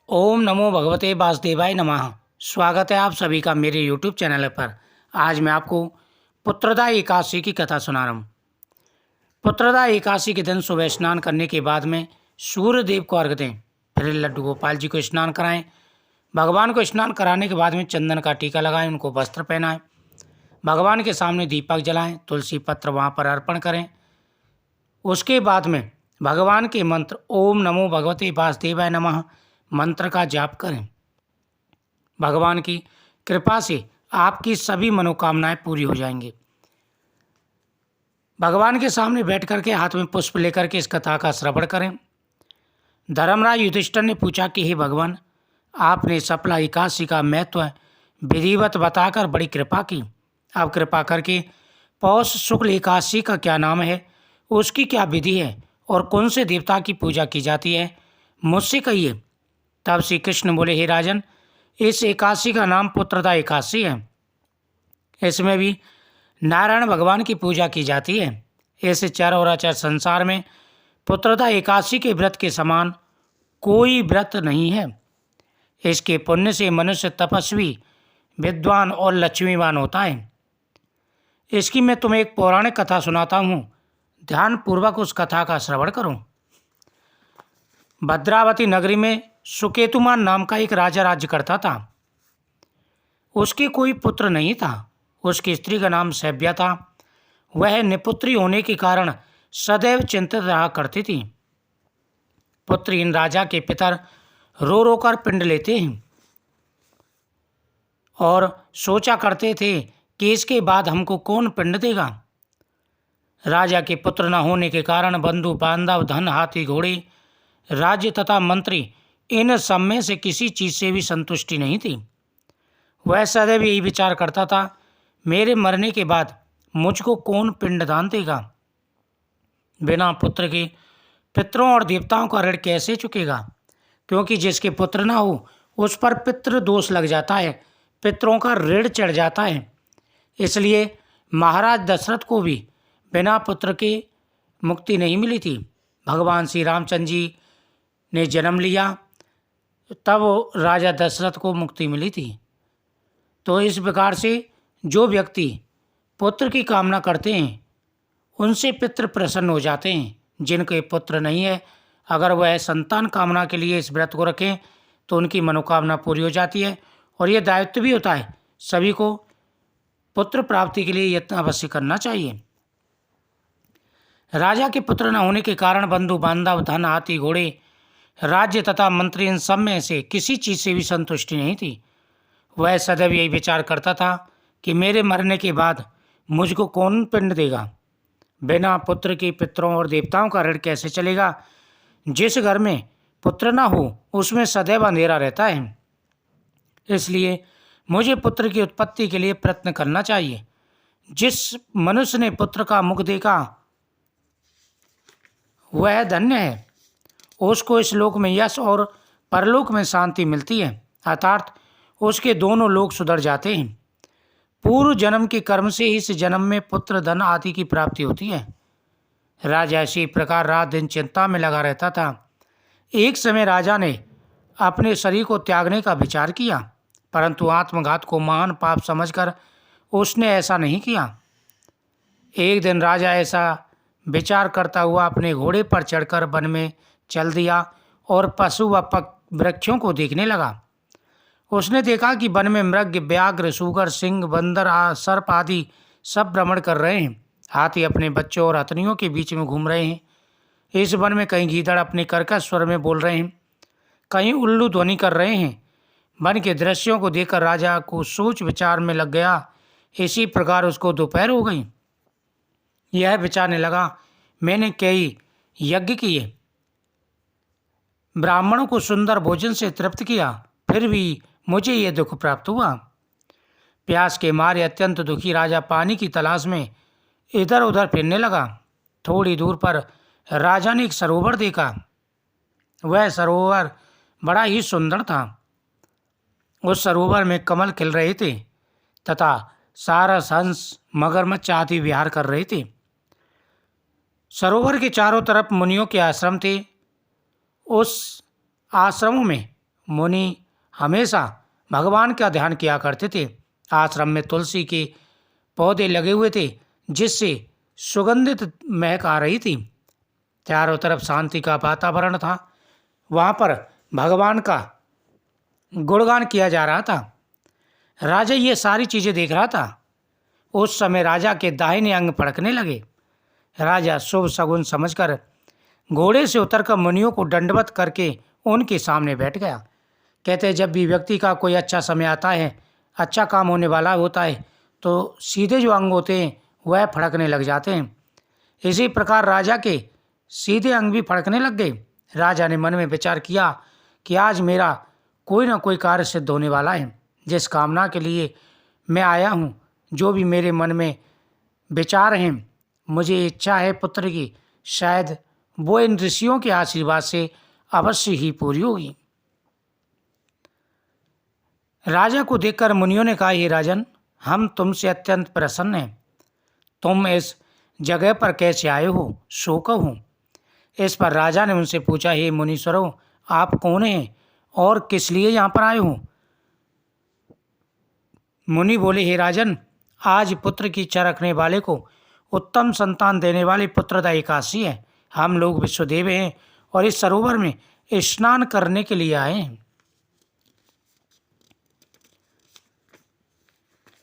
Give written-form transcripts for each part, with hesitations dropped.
ओम नमो भगवते वासुदेवाय नमः। स्वागत है आप सभी का मेरे YouTube चैनल पर। आज मैं आपको पुत्रदा एकादशी की कथा सुना रहा हूँ। पुत्रदा एकादशी के दिन सुबह स्नान करने के बाद में सूर्य देव को अर्घ दें, फिर लड्डू गोपाल जी को स्नान कराएं। भगवान को स्नान कराने के बाद में चंदन का टीका लगाएं, उनको वस्त्र पहनाएं, भगवान के सामने दीपक जलाएं, तुलसी पत्र वहाँ पर अर्पण करें। उसके बाद में भगवान के मंत्र ओम नमो भगवते वासुदेवाय नमः मंत्र का जाप करें। भगवान की कृपा से आपकी सभी मनोकामनाएं पूरी हो जाएंगी। भगवान के सामने बैठ करके हाथ में पुष्प लेकर के इस कथा का श्रवण करें। धर्मराज युधिष्ठिर ने पूछा कि हे भगवान, आपने सफला एकादशी का महत्व विधिवत बताकर बड़ी कृपा की। अब कृपा करके पौष शुक्ल एकादशी का क्या नाम है, उसकी क्या विधि है और कौन से देवता की पूजा की जाती है, मुझसे कहिए। तब श्री कृष्ण बोले, हे राजन, इस एकादशी का नाम पुत्रदा एकादशी है। इसमें भी नारायण भगवान की पूजा की जाती है। इस चर और अचर संसार में पुत्रदा एकादशी के व्रत के समान कोई व्रत नहीं है। इसके पुण्य से मनुष्य तपस्वी, विद्वान और लक्ष्मीवान होता है। इसकी मैं तुम्हें एक पौराणिक कथा सुनाता हूँ, ध्यानपूर्वक उस कथा का श्रवण करो। भद्रावती नगरी में सुकेतुमान नाम का एक राजा राज्य करता था। उसके कोई पुत्र नहीं था। उसकी स्त्री का नाम सैव्या था। वह निपुत्री होने के कारण सदैव चिंतित रहा करती थी। पुत्रहीन राजा के पितर रो रो कर पिंड लेते हैं और सोचा करते थे कि इसके बाद हमको कौन पिंड देगा। राजा के पुत्र न होने के कारण बंधु बांधव, धन, हाथी, घोड़े, राज्य तथा मंत्री, इन सब में से किसी चीज से भी संतुष्टि नहीं थी। वह सदैव यही विचार करता था, मेरे मरने के बाद मुझको कौन पिंडदान देगा। बिना पुत्र के पितरों और देवताओं का ऋण कैसे चुकेगा, क्योंकि जिसके पुत्र ना हो उस पर पितृ दोष लग जाता है, पितरों का ऋण चढ़ जाता है। इसलिए महाराज दशरथ को भी बिना पुत्र के मुक्ति नहीं मिली थी। भगवान श्री रामचंद्र जी ने जन्म लिया, तब राजा दशरथ को मुक्ति मिली थी। तो इस प्रकार से जो व्यक्ति पुत्र की कामना करते हैं उनसे पितृ प्रसन्न हो जाते हैं। जिनके पुत्र नहीं है, अगर वह संतान कामना के लिए इस व्रत को रखें तो उनकी मनोकामना पूरी हो जाती है। और यह दायित्व भी होता है, सभी को पुत्र प्राप्ति के लिए यत्न अवश्य करना चाहिए। राजा के पुत्र न होने के कारण बंधु बांधव, धन, हाथी, घोड़े, राज्य तथा मंत्री, इन सब में से किसी चीज से भी संतुष्टि नहीं थी। वह सदैव यही विचार करता था कि मेरे मरने के बाद मुझको कौन पिंड देगा। बिना पुत्र के पितरों और देवताओं का ऋण कैसे चलेगा। जिस घर में पुत्र ना हो उसमें सदैव अंधेरा रहता है। इसलिए मुझे पुत्र की उत्पत्ति के लिए प्रयत्न करना चाहिए। जिस मनुष्य ने पुत्र का मुख देखा वह धन्य है, उसको इस लोक में यश और परलोक में शांति मिलती है, अर्थात उसके दोनों लोक सुधर जाते हैं। पूर्व जन्म के कर्म से इस जन्म में पुत्र, धन आदि की प्राप्ति होती है। राजा इसी प्रकार रात दिन चिंता में लगा रहता था। एक समय राजा ने अपने शरीर को त्यागने का विचार किया, परंतु आत्मघात को महान पाप समझकर उसने ऐसा नहीं किया। एक दिन राजा ऐसा विचार करता हुआ अपने घोड़े पर चढ़कर वन में चल दिया और पशु व वृक्षों को देखने लगा। उसने देखा कि वन में मृग, व्याघ्र, सूगर, सिंह, बंदर, सर्प आदि सब भ्रमण कर रहे हैं। हाथी अपने बच्चों और हथनियों के बीच में घूम रहे हैं। इस वन में कहीं गीदड़ अपने कर्कश स्वर में बोल रहे हैं, कहीं उल्लू ध्वनि कर रहे हैं। वन के दृश्यों को देखकर राजा को सोच विचार में लग गया। इसी प्रकार उसको दोपहर हो गई। यह विचारने लगा, मैंने कई यज्ञ किए, ब्राह्मणों को सुंदर भोजन से तृप्त किया, फिर भी मुझे यह दुख प्राप्त हुआ। प्यास के मारे अत्यंत दुखी राजा पानी की तलाश में इधर उधर फिरने लगा। थोड़ी दूर पर राजा ने एक सरोवर देखा। वह सरोवर बड़ा ही सुंदर था। उस सरोवर में कमल खिल रहे थे तथा सारस, हंस, मगरमच्छ आदि विहार कर रहे थे। सरोवर के चारों तरफ मुनियों के आश्रम थे। उस आश्रमों में मुनि हमेशा भगवान का ध्यान किया करते थे। आश्रम में तुलसी के पौधे लगे हुए थे जिससे सुगंधित महक आ रही थी। चारों तरफ शांति का वातावरण था। वहाँ पर भगवान का गुणगान किया जा रहा था। राजा ये सारी चीज़ें देख रहा था। उस समय राजा के दाहिने अंग फड़कने लगे। राजा शुभ शगुन समझकर घोड़े से उतरकर मुनियों को दंडवत करके उनके सामने बैठ गया। कहते हैं जब भी व्यक्ति का कोई अच्छा समय आता है, अच्छा काम होने वाला होता है, तो सीधे जो अंग होते हैं वह फड़कने लग जाते हैं। इसी प्रकार राजा के सीधे अंग भी फड़कने लग गए। राजा ने मन में विचार किया कि आज मेरा कोई ना कोई कार्य सिद्ध होने वाला है। जिस कामना के लिए मैं आया हूँ, जो भी मेरे मन में विचार हैं, मुझे इच्छा है पुत्र की, शायद वो इन ऋषियों के आशीर्वाद से अवश्य ही पूरी होगी। राजा को देखकर मुनियों ने कहा, हे राजन, हम तुमसे अत्यंत प्रसन्न हैं। तुम इस जगह पर कैसे आए हो, सो कहो। इस पर राजा ने उनसे पूछा, हे मुनीश्वरों, आप कौन हैं और किस लिए यहाँ पर आए हो। मुनि बोले, हे राजन, आज पुत्र की इच्छा रखने वाले को उत्तम संतान देने वाले पुत्रदा एकादशी है। हम लोग विश्वदेव हैं और इस सरोवर में स्नान करने के लिए आए हैं।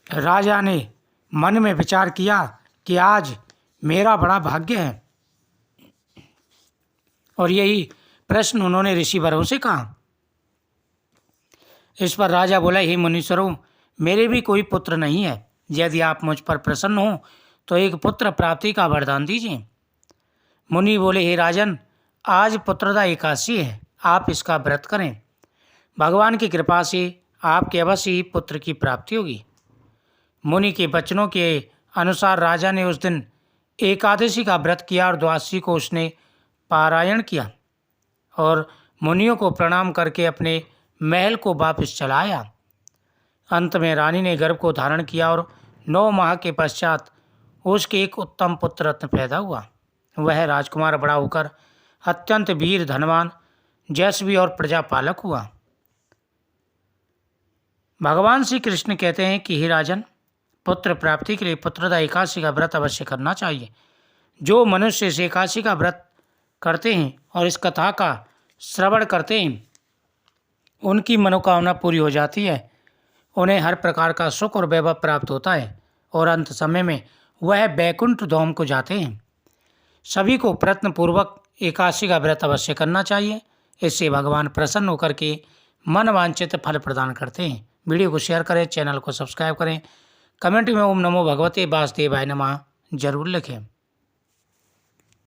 राजा ने मन में विचार किया कि आज मेरा बड़ा भाग्य है, और यही प्रश्न उन्होंने ऋषि वरों से कहा। इस पर राजा बोला, हे मुनीश्वरों, मेरे भी कोई पुत्र नहीं है। यदि आप मुझ पर प्रसन्न हो तो एक पुत्र प्राप्ति का वरदान दीजिए। मुनि बोले, हे राजन, आज पुत्रदा एकादशी है, आप इसका व्रत करें। भगवान की कृपा से आपके अवश्य ही पुत्र की प्राप्ति होगी। मुनि के वचनों के अनुसार राजा ने उस दिन एकादशी का व्रत किया और द्वादशी को उसने पारायण किया और मुनियों को प्रणाम करके अपने महल को वापस चला आया। अंत में रानी ने गर्भ को धारण किया और 9 माह के पश्चात उसके एक उत्तम पुत्र रत्न पैदा हुआ। वह राजकुमार बड़ा होकर अत्यंत वीर, धनवान, यशस्वी और प्रजापालक हुआ। भगवान श्री कृष्ण कहते हैं कि हे राजन, पुत्र प्राप्ति के लिए पुत्रदा एकादशी का व्रत अवश्य करना चाहिए। जो मनुष्य इस एकादशी का व्रत करते हैं और इस कथा का श्रवण करते हैं, उनकी मनोकामना पूरी हो जाती है। उन्हें हर प्रकार का सुख और वैभव प्राप्त होता है और अंत समय में वह बैकुंठ धाम को जाते हैं। सभी को प्रयत्नपूर्वक एकादशी का व्रत अवश्य करना चाहिए। इससे भगवान प्रसन्न होकर के मन वांछित फल प्रदान करते हैं। वीडियो को शेयर करें, चैनल को सब्सक्राइब करें, कमेंट में ओम नमो भगवते वासुदेवाय नमः जरूर लिखें।